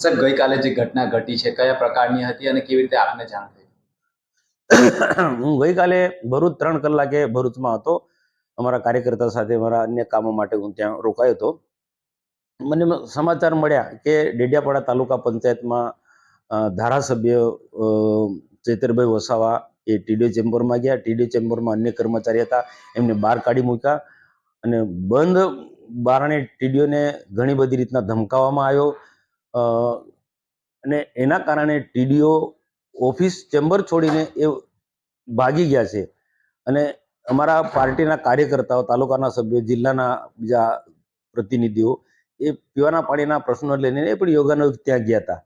Sir, ગઈકાલે જે ઘટના ઘટી છે કયા પ્રકારની હતી અને કેવી રીતે આપને જાણ થઈ? હું ગઈકાલે ભરૂચ 3 કલાકે ભરૂચમાં હતો. અમારા કાર્યકર્તા સાથે મારા અન્ય કામો માટે હું ત્યાં રોકાયો હતો. મને સમાચાર મળ્યા કે ડેડિયાપાડા તાલુકા પંચાયતમાં ધારાસભ્ય ચૈતરભાઈ વસાવા એ ટીડીઓ ચેમ્બરમાં ગયા. ટીડીઓ ચેમ્બરમાં અન્ય કર્મચારી હતા, એમને બહાર કાઢી મૂક્યા અને બંધ બારણે ટીડીઓને ઘણી બધી રીતના ધમકાવવામાં આવ્યો અને એના કારણે ટીડીઓ ઓફિસ ચેમ્બર છોડીને એ ભાગી ગયા છે. અને અમારા પાર્ટીના કાર્યકર્તાઓ, તાલુકાના સભ્યો, જિલ્લાના બીજા પ્રતિનિધિઓ એ પીવાના પાણીના પ્રશ્નો લઈને એ પણ યોગાનો ત્યાં ગયા હતા.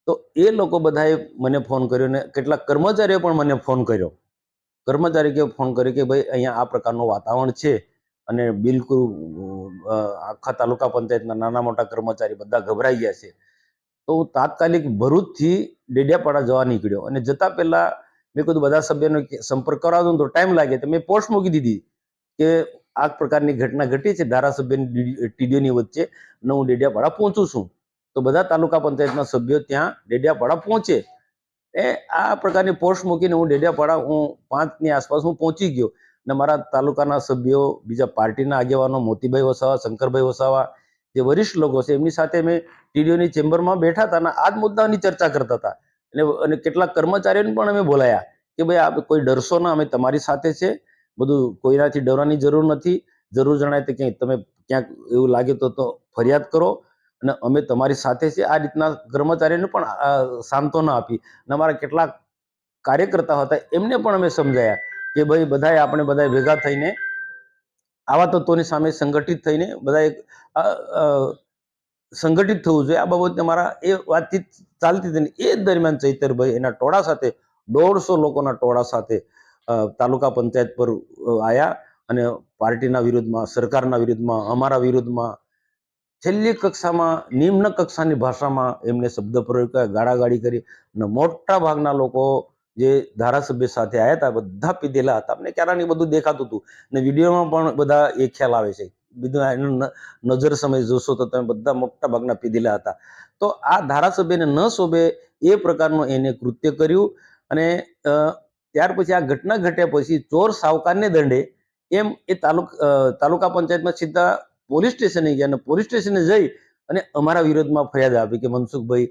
તો એ લોકો બધાએ મને ફોન કર્યો ને કેટલાક કર્મચારીઓ પણ મને ફોન કર્યો. કર્મચારીએ ફોન કર્યો કે ભાઈ અહીંયા આ પ્રકારનું વાતાવરણ છે અને બિલકુલ આખા તાલુકા પંચાયતના નાના મોટા કર્મચારી બધા ગભરાઈ ગયા છે. તો હું તાત્કાલિક ભરૂચથી ડેડિયાપાડા જવા નીકળ્યો અને જતા પહેલા મેં કીધું બધા સભ્યોનો સંપર્ક કરાવજો તો ટાઈમ લાગે, તો મેં પોસ્ટ મૂકી દીધી કે આ પ્રકારની ઘટના ઘટી છે ધારાસભ્યની ટીડીઓની વચ્ચે અને હું ડેડિયાપાડા પહોંચું છું. તો બધા તાલુકા પંચાયતના સભ્યો ત્યાં ડેડિયાપાડા પહોંચે. આ પ્રકારની પોસ્ટ મૂકીને હું ડેડિયાપાડા 5ની આસપાસ હું પહોંચી ગયો અને મારા તાલુકાના સભ્યો, બીજા પાર્ટીના આગેવાનો, મોતીભાઈ વસાવા, શંકરભાઈ વસાવા, જે વરિષ્ઠ લોકો છે એમની સાથે મેં ટીડીઓની ચેમ્બરમાં બેઠા હતા અને આ જ મુદ્દાની ચર્ચા કરતા હતા. અને કેટલાક કર્મચારીઓને પણ અમે બોલાયા કે ભાઈ આપ કોઈ ડરશો ના, અમે તમારી સાથે છે, બધું કોઈનાથી ડરવાની જરૂર નથી. જરૂર જણાય તો ક્યાંય તમે ક્યાંક એવું લાગે તો ફરિયાદ કરો અને અમે તમારી સાથે છે. આ રીતના કર્મચારીઓને પણ સાંત્વના આપી અને અમારા કેટલાક કાર્યકર્તા હતા એમને પણ અમે સમજાયા કે ભાઈ બધાએ આપણે બધાએ ભેગા થઈને આવા તત્વોની સામે સંગઠિત થઈને બધાએ સંગઠિત થવું જોઈએ. આ બાબતે અમારા એ વાતચીત ચાલતી હતી. એ દરમિયાન ચૈતરભાઈ એના ટોળા સાથે 150 લોકોના ટોળા સાથે તાલુકા પંચાયત પર આવ્યા અને પાર્ટીના વિરુદ્ધમાં, સરકારના વિરુદ્ધમાં, અમારા વિરુદ્ધમાં છેલ્લી કક્ષામાં નિમ્ન કક્ષાની ભાષામાં એમને શબ્દ પ્રયોગ કર્યા, ગાળાગાળી કરી અને મોટા ભાગના લોકો જે ધારાસભ્ય સાથે આવ્યા હતા બધા પીધેલા હતા. અમને ક્યારેય બધું દેખાતું હતું અને વિડીયોમાં પણ બધા એ ખ્યાલ આવે છે. બીજું નજર સમય જોશો તો તમે બધા મોટા ભાગના પીધેલા હતા. તો આ ધારાસભ્યને ન શોભે એ પ્રકારનું એને કૃત્ય કર્યું અને ત્યાર પછી આ ઘટના ઘટ્યા પછી ચોર સાવકારને દંડે એમ એ તાલુકા પંચાયતમાં સીધા પોલીસ સ્ટેશને ગયા અને પોલીસ સ્ટેશને જઈ અને અમારા વિરોધમાં ફરિયાદ આપી કે મનસુખભાઈ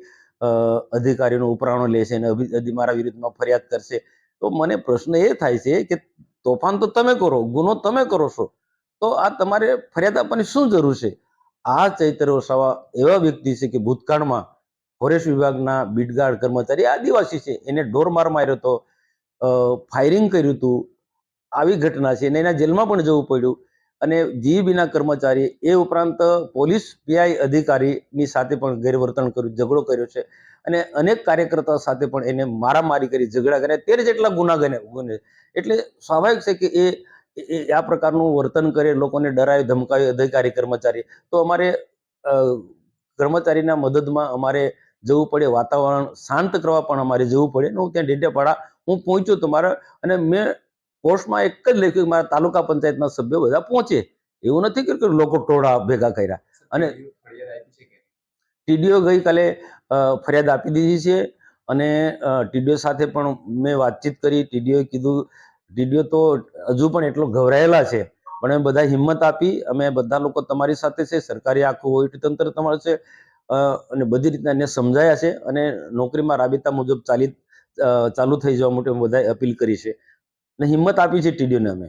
અધિકારીનો ઉપરાણો લેશે અને મારા વિરુદ્ધમાં ફરિયાદ કરશે. તો મને પ્રશ્ન એ થાય છે કે તોફાન તો તમે કરો, ગુનો તમે કરો છો, તો આ તમારે ફરિયાદ આપવાની શું જરૂર છે? આ ચૈતર વસાવા એવા વ્યક્તિ છે કે ભૂતકાળમાં ફોરેસ્ટ વિભાગના બીટગાર્ડ કર્મચારી આદિવાસી છે, એને ઢોર માર માર્યો હતો, ફાયરિંગ કર્યું હતું, આવી ઘટના છે અને એના જેલમાં પણ જવું પડ્યું. અને જીઈબીના કર્મચારી એ ઉપરાંત પોલીસ પીઆઈ અધિકારીની સાથે પણ ગેરવર્તન કર્યું, ઝઘડો કર્યો છે અને અનેક કાર્યકર્તાઓ સાથે પણ એને મારામારી કરી, ઝઘડા કર્યા, 13 જેટલા ગુના ગણે. એટલે સ્વાભાવિક છે કે એ આ પ્રકારનું વર્તન કરે, લોકોને ડરાવે, ધમકાવે અધિકારી કર્મચારી. તો અમારે કર્મચારીના મદદમાં અમારે જવું પડે, વાતાવરણ શાંત કરવા પણ અમારે જવું પડે. હું ત્યાં ડેડિયાપાડા હું પહોંચ્યો તો મારા અને મેં પોસ્ટમાં એક જ લખ્યું મારા તાલુકા પંચાયતના સભ્યો બધા પહોંચે. એવું નથી કે લોકો ટોળા ભેગા કર્યા. અને ટીડીઓ ગઈકાલે ફરિયાદ આપી દીધી છે અને ટીડીઓ સાથે પણ મેં વાતચીત કરી. ટીડીઓએ કીધું, ટીડીઓ તો હજુ પણ એટલો ગભરાયેલા છે પણ અમે બધા હિંમત આપી, અમે બધા લોકો તમારી સાથે છે, સરકારી આખું વહીવટીતંત્ર તમારે છે અને બધી રીતના એને સમજાયા છે અને નોકરીમાં રાબેતા મુજબ ચાલુ થઈ જવા માટે બધાએ અપીલ કરી છે અને હિંમત આપી છે ટીડીઓને અમે.